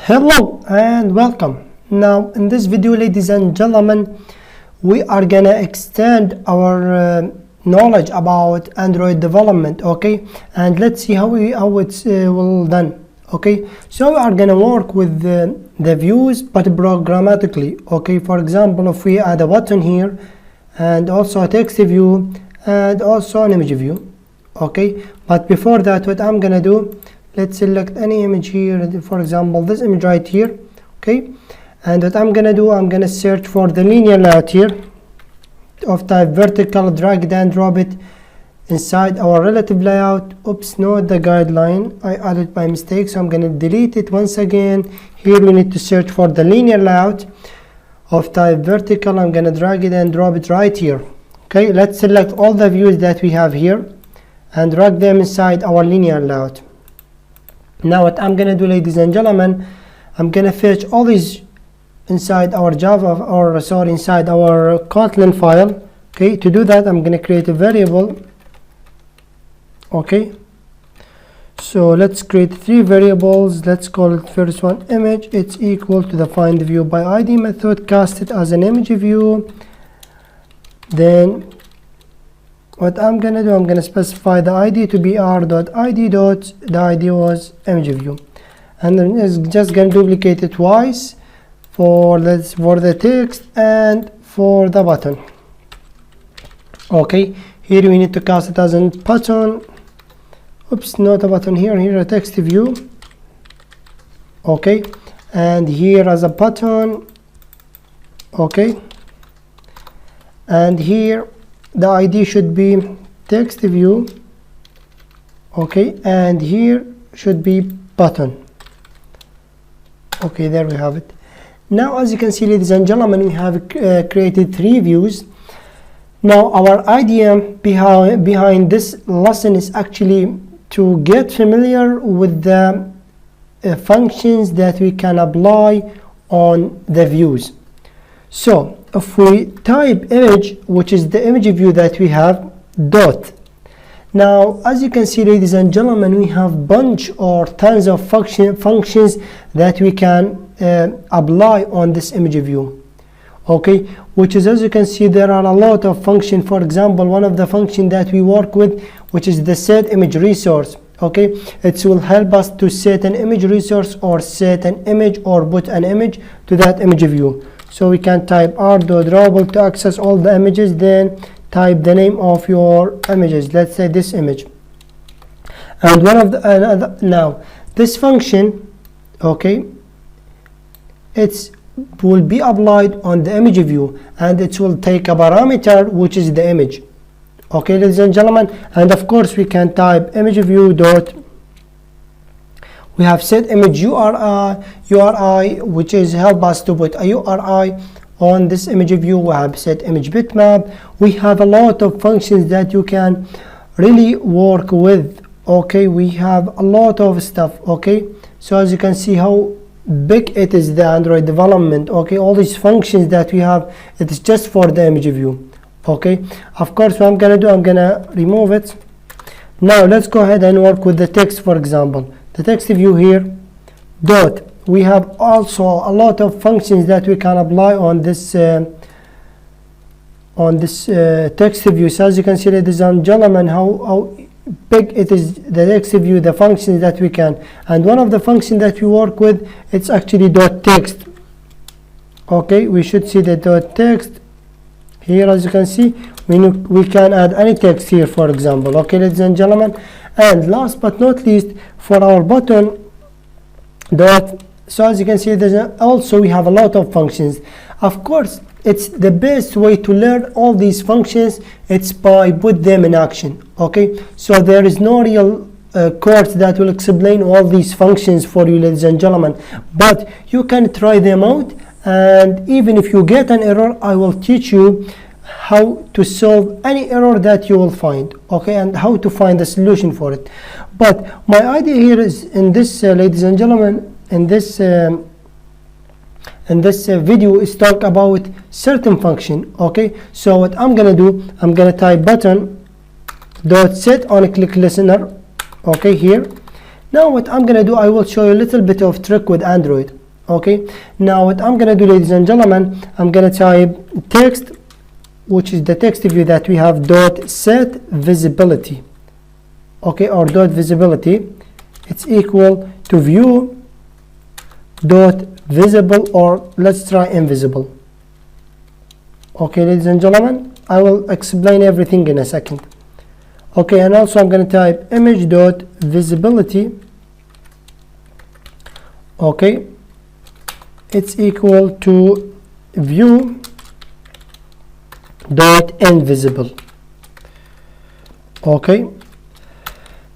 Hello and welcome. Now in this video, ladies and gentlemen, we are gonna extend our knowledge about Android development, okay? And let's see how it's well done, okay? So we are gonna work with the views but programmatically, okay? For example, if we add a button here and also a text view and also an image view, okay? But before that, what I'm gonna do, let's select any image here, for example this image right here, okay? And what I'm gonna do, I'm gonna search for the linear layout here of type vertical, drag it and drop it inside our relative layout. Oops, not the guideline, I added by mistake, so I'm gonna delete it once again. Here we need to search for the linear layout of type vertical. I'm gonna drag it and drop it right here, okay? Let's select all the views that we have here and drag them inside our linear layout. Now what I'm gonna do, ladies and gentlemen, I'm gonna fetch all these inside our Java, or sorry, inside our Kotlin file. Okay, to do that I'm gonna create a variable. Okay, so let's create 3 variables. Let's call it first one image. It's equal to the find view by ID method, cast it as an image view. Then what I'm gonna do, I'm gonna specify the ID to be r.id dot, the ID was image view, and then it's just gonna duplicate it twice for the text and for the button. Okay, here we need to cast it as a button. Oops, not a button here a text view. Okay, and here as a button. Okay, and here the ID should be text view, okay, and here should be button. Okay, there we have it. Now as you can see, ladies and gentlemen, we have created 3 views. Now our idea behind this lesson is actually to get familiar with the functions that we can apply on the views. So if we type image, which is the image view that we have, dot. Now as you can see, ladies and gentlemen, we have bunch or tons of functions that we can apply on this image view, okay? Which is, as you can see, there are a lot of functions. For example, one of the functions that we work with, which is the set image resource, okay? It will help us to set an image resource or set an image or put an image to that image view. So we can type r.drawable to access all the images, then type the name of your images, let's say this image. And one of the now this function, okay, it will be applied on the image view, and it will take a parameter which is the image. Okay, ladies and gentlemen, and of course we can type image view dot. We have set image URI, which is help us to put a URI on this image view. We have set image bitmap. We have a lot of functions that you can really work with. Okay, we have a lot of stuff. Okay, so as you can see how big it is, the Android development. Okay, all these functions that we have, it is just for the image view. Okay, of course what I'm gonna do, I'm gonna remove it. Now let's go ahead and work with the text. For example, the text view here, dot. We have also a lot of functions that we can apply on this text view. So as you can see, ladies and gentlemen, how big it is, the text view, the functions that we can. And one of the functions that we work with, it's actually dot text. Okay, we should see the dot text here. As you can see, we can add any text here, for example. Okay, ladies and gentlemen, and last but not least, for our button dot. So as you can see, there's also we have a lot of functions. Of course, it's the best way to learn all these functions, it's by put them in action. Okay, so there is no real course that will explain all these functions for you, ladies and gentlemen, but you can try them out, and even if you get an error, I will teach you how to solve any error that you will find, okay, and how to find a solution for it. But my idea here is in this, ladies and gentlemen, in this video is talk about certain function. Okay, so what I'm gonna do, I'm gonna type button dot set on a click listener. Okay, here Now what I'm gonna do, I will show you a little bit of trick with Android. Okay, now what I'm gonna do, ladies and gentlemen, I'm gonna type text, which is the text view that we have, dot set visibility. Okay, or dot visibility, it's equal to view dot visible, or let's try invisible. Okay, ladies and gentlemen, I will explain everything in a second. Okay, and also I'm going to type image dot visibility. Okay, it's equal to view dot invisible. Okay,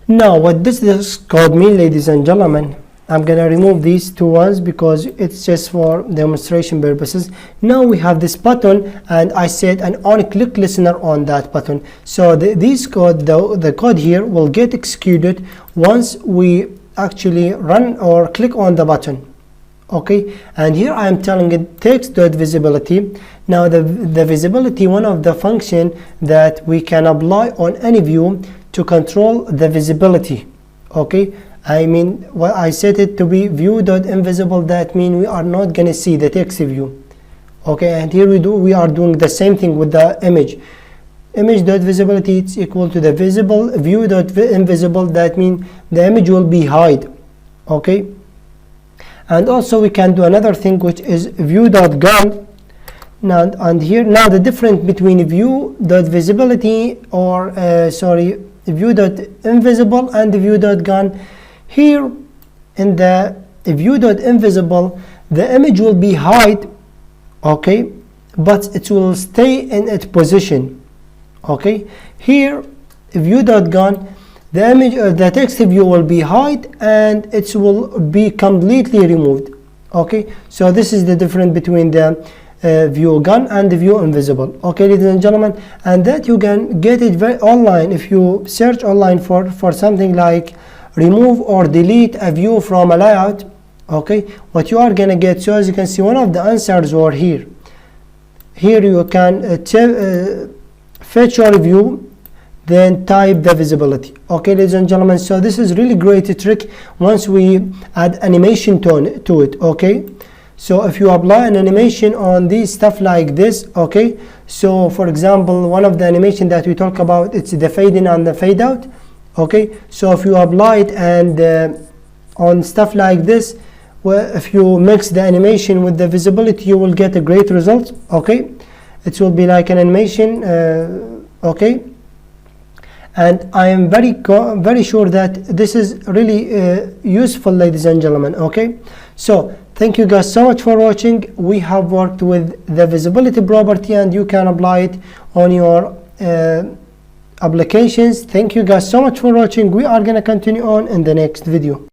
now what does this code mean, ladies and gentlemen? I'm gonna remove these two ones because it's just for demonstration purposes. Now we have this button, and I set an on-click listener on that button. So the code here will get executed once we actually run or click on the button. Okay, and here I am telling it text.visibility. Now the visibility, one of the function that we can apply on any view to control the visibility. Okay, I mean, well, I set it to be view.invisible. That means we are not going to see the text view. Okay, and here we are doing the same thing with the image. Image.visibility, it's equal to the visible view.invisible. That means the image will be hide. Okay, and also we can do another thing, which is view.gone. Now, and here now the difference between view.visibility or view.invisible and view.gone. Here in the view.invisible, the image will be hide, okay, but it will stay in its position. Okay, here view.gone, the image, the text view will be hide and it will be completely removed. Okay, so this is the difference between the view gone and the view invisible. Okay, ladies and gentlemen, and that you can get it very online. If you search online for something like remove or delete a view from a layout, okay, what you are gonna get, so as you can see, one of the answers were here. Here you can fetch your view, then type the visibility. Okay, ladies and gentlemen, so this is really great trick once we add animation to it. Okay, so if you apply an animation on these stuff like this, okay, so for example, one of the animation that we talk about, it's the fade in and the fade out. Okay, so if you apply it and on stuff like this, well, if you mix the animation with the visibility, you will get a great result. Okay, it will be like an animation. Okay, and I am very sure that this is really useful, ladies and gentlemen. Okay, so thank you guys so much for watching. We have worked with the visibility property, and you can apply it on your applications. Thank you guys so much for watching. We are going to continue on in the next video.